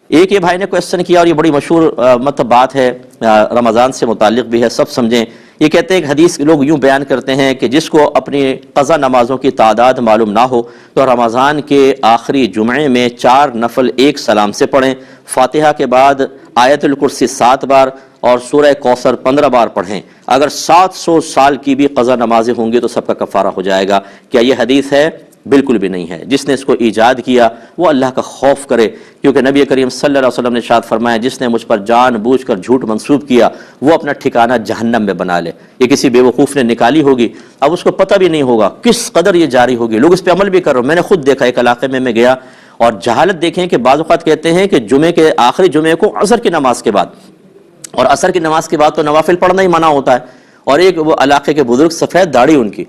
ایک یہ بھائی نے کویسچن کیا اور یہ بڑی مشہور مطلب بات ہے، رمضان سے متعلق بھی ہے، سب سمجھیں۔ یہ کہتے ہیں کہ حدیث لوگ یوں بیان کرتے ہیں کہ جس کو اپنی قضا نمازوں کی تعداد معلوم نہ ہو تو رمضان کے آخری جمعے میں 4 نفل ایک سلام سے پڑھیں، فاتحہ کے بعد آیت الکرسی 7 بار اور سورہ کوثر 15 بار پڑھیں۔ اگر 700 سال کی بھی قضا نمازیں ہوں گی تو سب کا کفارہ ہو جائے گا۔ کیا یہ حدیث ہے؟ بالکل بھی نہیں ہے۔ جس نے اس کو ایجاد کیا وہ اللہ کا خوف کرے، کیونکہ نبی کریم صلی اللہ علیہ وسلم نے ارشاد فرمایا جس نے مجھ پر جان بوجھ کر جھوٹ منسوب کیا وہ اپنا ٹھکانہ جہنم میں بنا لے۔ یہ کسی بے وقوف نے نکالی ہوگی، اب اس کو پتہ بھی نہیں ہوگا کس قدر یہ جاری ہوگی، لوگ اس پہ عمل بھی کر رہے ہیں۔ میں نے خود دیکھا، ایک علاقے میں گیا اور جہالت دیکھیں کہ بعض اوقات کہتے ہیں کہ جمعے کے آخری جمعے کو عصر کی نماز کے بعد، اور عصر کی نماز کے بعد تو نوافل پڑھنا ہی منع ہوتا ہے، اور ایک وہ علاقے کے بزرگ سفید داڑھی ان کی،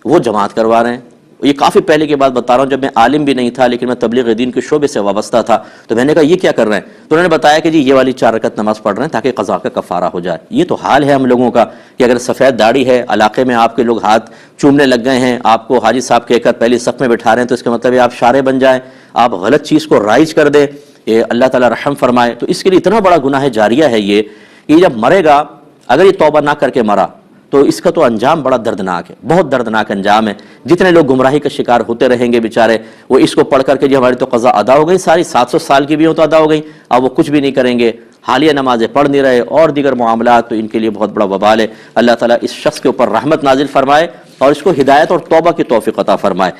وہ جماعت کروا رہے ہیں۔ یہ کافی پہلے کی بات بتا رہا ہوں، جب میں عالم بھی نہیں تھا لیکن میں تبلیغ دین کے شعبے سے وابستہ تھا، تو میں نے کہا یہ کیا کر رہے ہیں؟ تو انہوں نے بتایا کہ جی یہ والی 4 رکعت نماز پڑھ رہے ہیں تاکہ قضا کا کفارہ ہو جائے۔ یہ تو حال ہے ہم لوگوں کا کہ اگر سفید داڑھی ہے، علاقے میں آپ کے لوگ ہاتھ چومنے لگ گئے ہیں، آپ کو حاجی صاحب کہہ کر پہلی صف میں بٹھا رہے ہیں، تو اس کا مطلب ہے آپ شارع بن جائیں، آپ غلط چیز کو رائج کر دیں، یہ اللہ تعالیٰ رحم فرمائے۔ تو اس کے لیے اتنا بڑا گناہ جاریہ ہے یہ کہ جب مرے گا، اگر یہ توبہ نہ کر کے مرا تو اس کا تو انجام بڑا دردناک ہے، بہت دردناک انجام ہے۔ جتنے لوگ گمراہی کا شکار ہوتے رہیں گے بیچارے، وہ اس کو پڑھ کر کے جی ہماری تو قضا ادا ہو گئی، ساری 700 سال کی بھی ہوں تو ادا ہو گئی، اب وہ کچھ بھی نہیں کریں گے، حالیہ نمازیں پڑھ نہیں رہے اور دیگر معاملات، تو ان کے لیے بہت بڑا وبال ہے۔ اللہ تعالیٰ اس شخص کے اوپر رحمت نازل فرمائے اور اس کو ہدایت اور توبہ کی توفیق عطا فرمائے۔